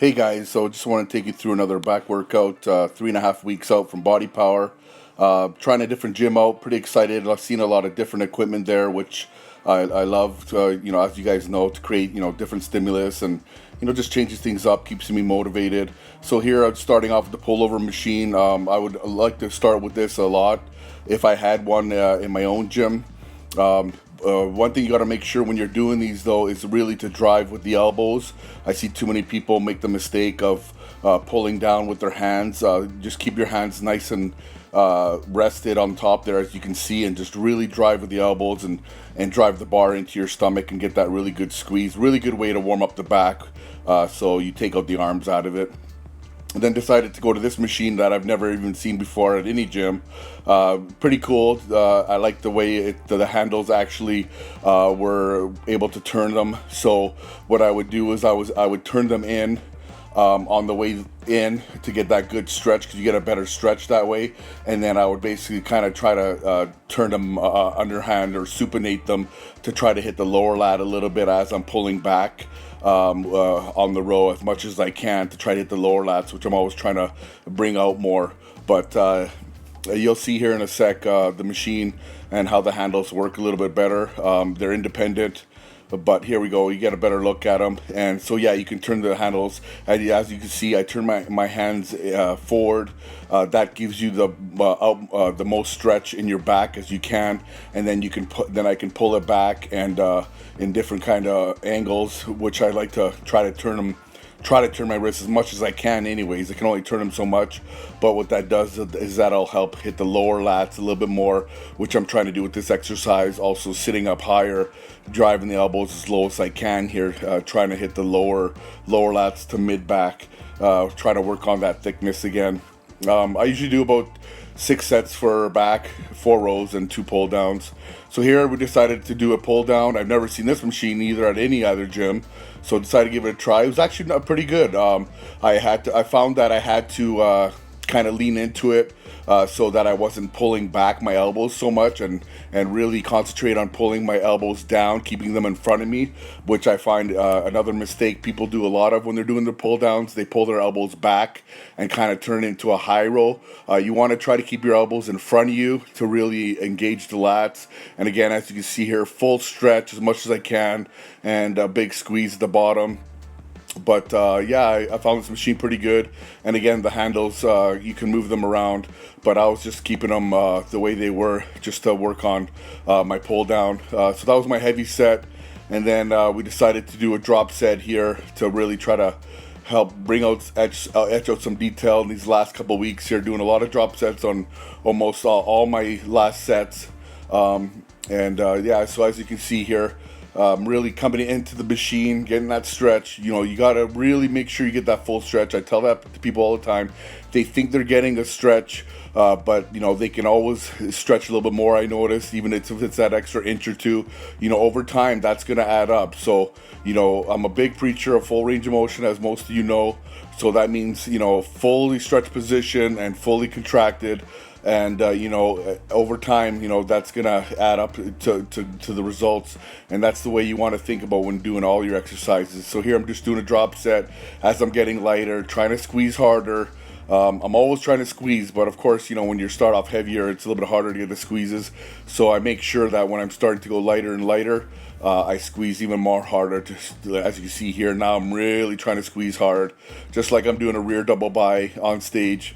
Hey guys, so just want to take you through another back workout, 3.5 weeks out from Body Power. Trying a different gym out, pretty excited. I've seen a lot of different equipment there, which I love, as you guys know, to create, different stimulus and, just changes things up, keeps me motivated. So here I'm starting off with the pullover machine. I would like to start with this a lot if I had one in my own gym. One thing you got to make sure when you're doing these though is really to drive with the elbows. I see too many people make the mistake of pulling down with their hands. Just keep your hands nice and rested on top there, as you can see, and just really drive with the elbows and drive the bar into your stomach and get that really good squeeze. Really good way to warm up the back, so you take out the arms out of it. And then decided to go to this machine that I've never even seen before at any gym. Pretty cool. I like the way the handles actually were able to turn them. So what I would do is I would turn them in on the way in to get that good stretch, because you get a better stretch that way. And then I would basically kind of try to turn them underhand or supinate them to try to hit the lower lat a little bit as I'm pulling back on the row as much as I can to try to hit the lower lats, which I'm always trying to bring out more. But you'll see here in a sec the machine and how the handles work a little bit better. They're independent, but here we go, you get a better look at them. And so yeah, you can turn the handles, as you can see I turn my hands forward. That gives you the most stretch in your back as you can, and then I can pull it back and in different kind of angles, which I like to try to turn my wrists as much as I can anyways. I can only turn them so much, but what that does is that'll help hit the lower lats a little bit more, which I'm trying to do with this exercise. Also sitting up higher, driving the elbows as low as I can here, trying to hit the lower lats to mid back, try to work on that thickness again. I usually do about 6 sets for back, 4 rows and 2 pull downs. So here we decided to do a pull down. I've never seen this machine either at any other gym, so decided to give it a try. It was actually not pretty good. I found that I had to kind of lean into it so that I wasn't pulling back my elbows so much, and really concentrate on pulling my elbows down, keeping them in front of me, which I find another mistake people do a lot of when they're doing their pull downs. They pull their elbows back and kind of turn into a high row. You want to try to keep your elbows in front of you to really engage the lats. And again, as you can see here, full stretch as much as I can, and a big squeeze at the bottom. But yeah, I found this machine pretty good. And again, the handles, you can move them around, but I was just keeping them the way they were, just to work on my pull down. So that was my heavy set. And then we decided to do a drop set here to really try to help bring out, etch out some detail in these last couple weeks here, doing a lot of drop sets on almost all my last sets. Yeah, so as you can see here, really coming into the machine, getting that stretch. You got to really make sure you get that full stretch. I tell that to people all the time. They think they're getting a stretch, but they can always stretch a little bit more. I notice, even if it's that extra inch or two, over time that's going to add up. So I'm a big preacher of full range of motion, as most of you know. So that means fully stretched position and fully contracted. And over time, that's gonna add up to the results, and that's the way you want to think about when doing all your exercises. So here I'm just doing a drop set as I'm getting lighter, trying to squeeze harder. I'm always trying to squeeze, but of course, when you start off heavier, it's a little bit harder to get the squeezes. So I make sure that when I'm starting to go lighter and lighter, I squeeze even more harder. As you can see here, now I'm really trying to squeeze hard, just like I'm doing a rear double bi on stage.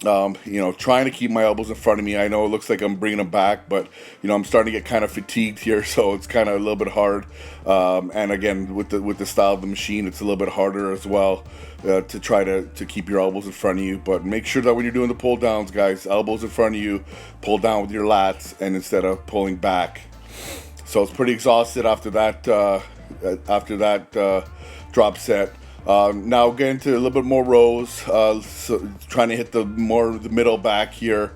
Trying to keep my elbows in front of me. I know it looks like I'm bringing them back, but I'm starting to get kind of fatigued here, so it's kind of a little bit hard. And again, with the style of the machine, it's a little bit harder as well to try to keep your elbows in front of you. But make sure that when you're doing the pull downs, guys, elbows in front of you, pull down with your lats, and instead of pulling back. So it's pretty exhausted after that drop set. Now getting to a little bit more rows, so trying to hit the middle back here.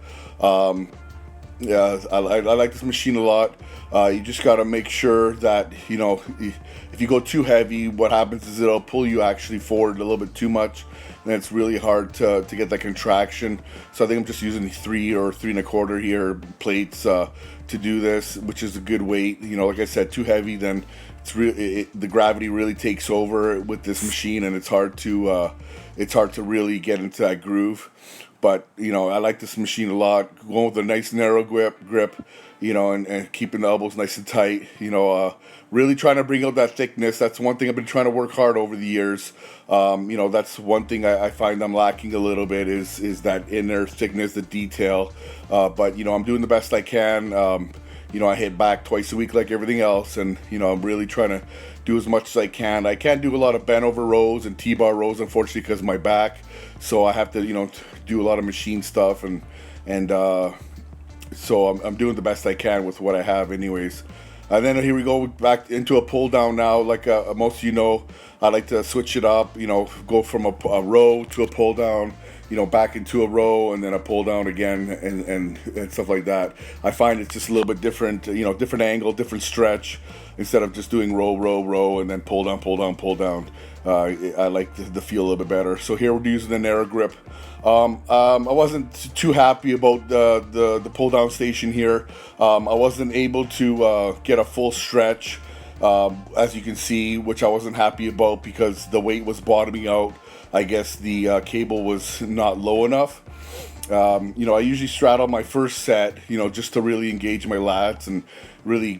Yeah, I like this machine a lot. You just got to make sure that, if you go too heavy, what happens is it'll pull you actually forward a little bit too much, and it's really hard to get that contraction. So I think I'm just using 3 or 3 1/4 here plates to do this, which is a good weight. Like I said, too heavy, then the gravity really takes over with this machine, and it's hard to really get into that groove. But I like this machine a lot. Going with a nice narrow grip, and keeping the elbows nice and tight. Really trying to bring out that thickness. That's one thing I've been trying to work hard over the years. That's one thing I find I'm lacking a little bit is that inner thickness, the detail. But I'm doing the best I can. I hit back twice a week like everything else, and I'm really trying to do as much as I can. I can't do a lot of bent over rows and T-bar rows, unfortunately, because of my back. So I have to do a lot of machine stuff, and so I'm doing the best I can with what I have, anyways. And then here we go back into a pull down now. Like most of I like to switch it up. Go from a row to a pull down. Back into a row and then a pull down again, and stuff like that. I find it's just a little bit different, different angle, different stretch, instead of just doing row, and then pull down, pull down, pull down. I like the feel a little bit better. So here we're using the narrow grip. I wasn't too happy about the pull down station here. I wasn't able to get a full stretch, as you can see, which I wasn't happy about because the weight was bottoming out. I guess the cable was not low enough. I usually straddle my first set, just to really engage my lats and really,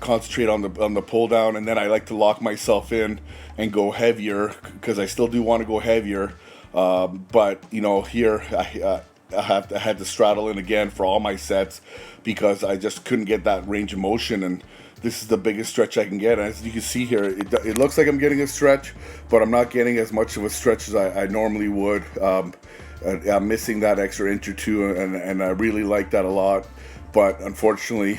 concentrate on the pull down, and then I like to lock myself in and go heavier because I still do want to go heavier. But here I had to straddle in again for all my sets because I just couldn't get that range of motion, and this is the biggest stretch I can get. As you can see here, it looks like I'm getting a stretch, but I'm not getting as much of a stretch as I normally would. I'm missing that extra inch or two, and I really like that a lot. But unfortunately,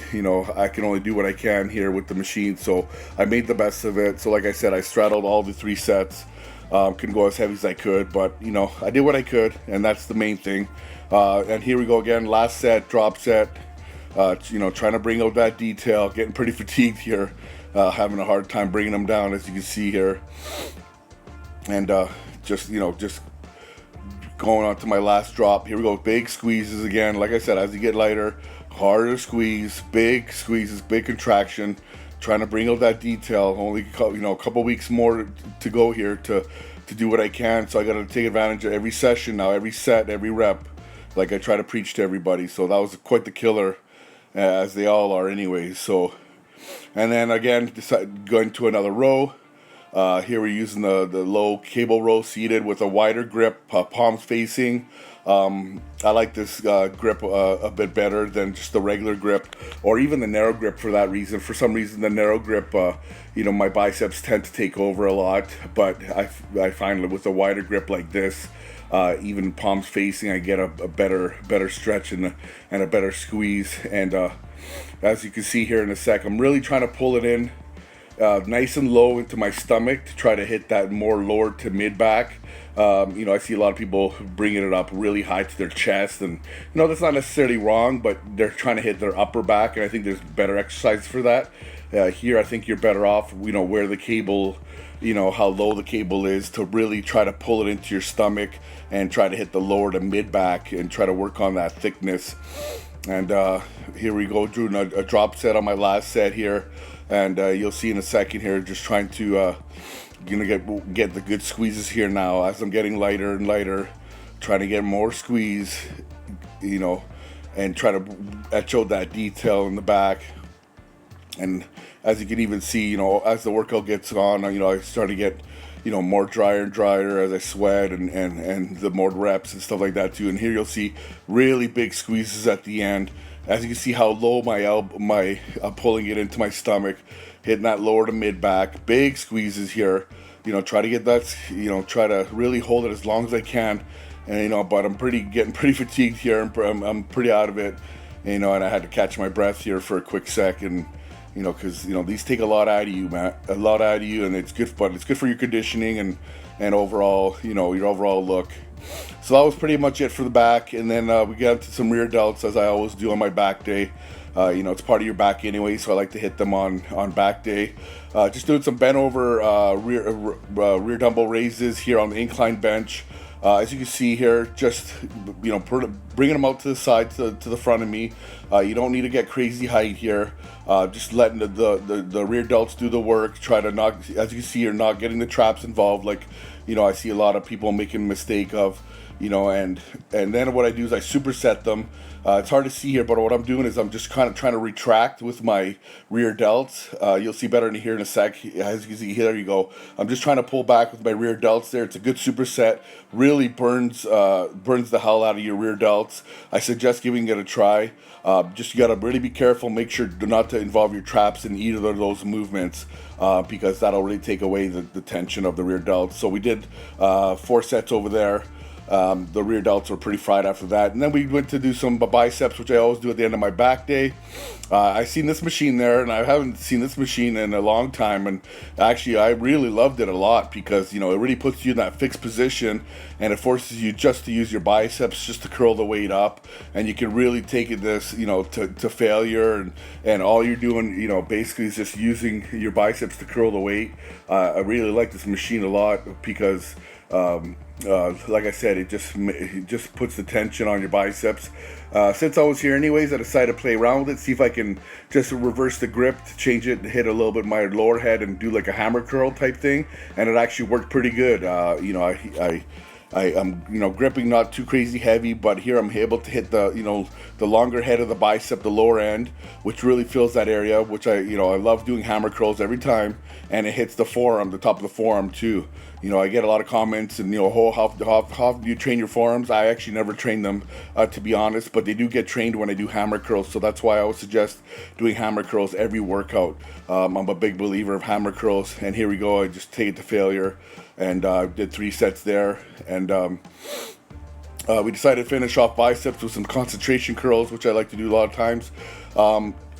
I can only do what I can here with the machine, so I made the best of it. So like I said, I straddled all the 3 sets. Couldn't go as heavy as I could, but I did what I could, and that's the main thing. And here we go again, last set, drop set. Trying to bring out that detail, getting pretty fatigued here, having a hard time bringing them down, as you can see here. And just going on to my last drop. Here we go, big squeezes again. Like I said, as you get lighter, harder squeeze, big squeezes, big contraction. Trying to bring out that detail. Only a couple weeks more to go here to do what I can. So I got to take advantage of every session now, every set, every rep, like I try to preach to everybody. So that was quite the killer, as they all are anyways. So, and then again, going to another row. Here we're using the low cable row seated with a wider grip, palms facing. I like this grip a bit better than just the regular grip, or even the narrow grip for that reason. For some reason, the narrow grip, my biceps tend to take over a lot, but I find with a wider grip like this, even palms facing, I get a better stretch and a better squeeze. And as you can see here in a sec, I'm really trying to pull it in nice and low into my stomach to try to hit that more lower to mid back. I see a lot of people bringing it up really high to their chest, and that's not necessarily wrong, but they're trying to hit their upper back, and I think there's better exercises for that. Here I think you're better off, where the cable, how low the cable is, to really try to pull it into your stomach and try to hit the lower to mid back and try to work on that thickness. And here we go, doing a drop set on my last set here, and you'll see in a second here, just trying to get the good squeezes here now as I'm getting lighter and lighter, trying to get more squeeze, and try to etch out that detail in the back. And as you can even see, as the workout gets on, I start to get more drier and drier as I sweat, and the more reps and stuff like that too. And here you'll see really big squeezes at the end. As you can see how low I'm pulling it into my stomach, hitting that lower to mid back, big squeezes here. Try to get that, try to really hold it as long as I can. And but I'm getting pretty fatigued here. I'm pretty out of it. And I had to catch my breath here for a quick second. you know, because you know these take a lot out of you, man, a lot out of you, and it's good, but it's good for your conditioning and overall, you know, your overall look. So that was pretty much it for the back, and then we got into some rear delts as I always do on my back day. You know, it's part of your back anyway, so I like to hit them on back day. Just doing some bent over rear dumbbell raises here on the incline bench. As you can see here, just, you know, bringing them out to the side, to the front of me. You don't need to get crazy height here. Just letting the rear delts do the work. Try to not, as you can see, you're not getting the traps involved. Like, you know, I see a lot of people making a mistake of, you know, and then what I do is I superset them. It's hard to see here, but what I'm doing is I'm just kind of trying to retract with my rear delts. You'll see better in here in a sec. As you can see, here you go. I'm just trying to pull back with my rear delts there. It's a good superset. Really burns the hell out of your rear delts. I suggest giving it a try. Just you gotta really be careful. Make sure not to involve your traps in either of those movements, because that'll really take away the tension of the rear delts. So we did 4 sets over there. The rear delts were pretty fried after that, and then we went to do some biceps, which I always do at the end of my back day. I seen this machine there, and I haven't seen this machine in a long time, and actually I really loved it a lot because, you know, it really puts you in that fixed position, and it forces you just to use your biceps just to curl the weight up, and you can really take it this, you know, to failure, and all you're doing, you know, basically is just using your biceps to curl the weight. I really like this machine a lot because like I said, it just puts the tension on your biceps. Since I was here anyways, I decided to play around with it, see if I can just reverse the grip to change it and hit a little bit my lower head and do like a hammer curl type thing, and it actually worked pretty good. You know, I'm, you know, gripping not too crazy heavy, but here I'm able to hit the, you know, the longer head of the bicep, the lower end, which really fills that area, which I love doing hammer curls every time, and it hits the forearm, the top of the forearm too. You know, I get a lot of comments, and, you know, how do you train your forearms? I actually never train them, to be honest, but they do get trained when I do hammer curls, so that's why I always suggest doing hammer curls every workout. I'm a big believer of hammer curls, and here we go. I just take it to failure, and did 3 sets there, and we decided to finish off biceps with some concentration curls, which I like to do a lot of times.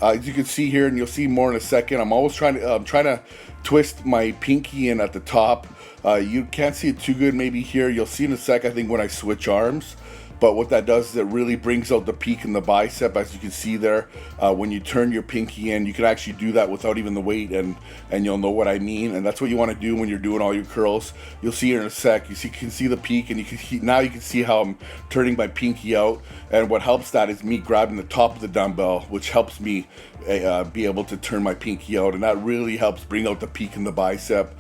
As you can see here, and you'll see more in a second, I'm always trying to twist my pinky in at the top. You can't see it too good maybe here. You'll see in a sec, I think, when I switch arms. But what that does is it really brings out the peak in the bicep, as you can see there. When you turn your pinky in, you can actually do that without even the weight, and you'll know what I mean. And that's what you want to do when you're doing all your curls. You'll see here in a sec. You can see the peak, and now you can see how I'm turning my pinky out. And what helps that is me grabbing the top of the dumbbell, which helps me be able to turn my pinky out, and that really helps bring out the peak in the bicep.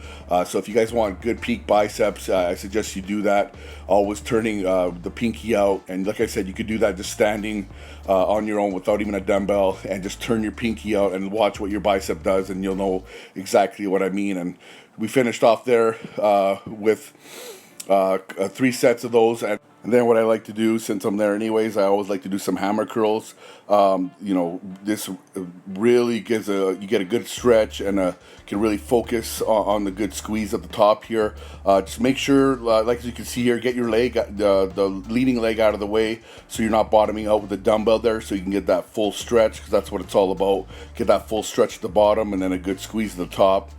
So if you guys want good peak biceps, I suggest you do that, always turning the pinky out. And like I said, you could do that just standing on your own without even a dumbbell, and just turn your pinky out and watch what your bicep does, and you'll know exactly what I mean. And we finished off there with 3 sets of those. And then what I like to do, since I'm there anyways, I always like to do some hammer curls. You know, this really gives you get a good stretch, and can really focus on the good squeeze at the top here. Just make sure, like you can see here, get your leg, the leading leg out of the way, so you're not bottoming out with the dumbbell there, so you can get that full stretch, because that's what it's all about. Get that full stretch at the bottom, and then a good squeeze at the top.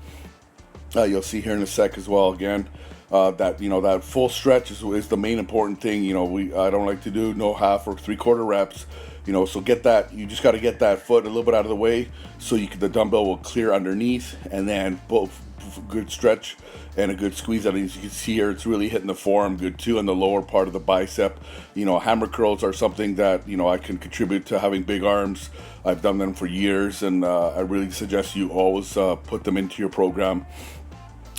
You'll see here in a sec as well again. That, you know, that full stretch is the main important thing. You know, I don't like to do no half or 3/4 reps. You know, so get that. You just got to get that foot a little bit out of the way, so the dumbbell will clear underneath, and then both good stretch and a good squeeze. As you can see here, it's really hitting the forearm good too, and the lower part of the bicep. You know, hammer curls are something that, you know, I can contribute to having big arms. I've done them for years, and I really suggest you always put them into your program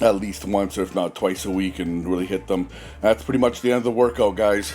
at least once, or if not twice a week, and really hit them. That's pretty much the end of the workout, guys.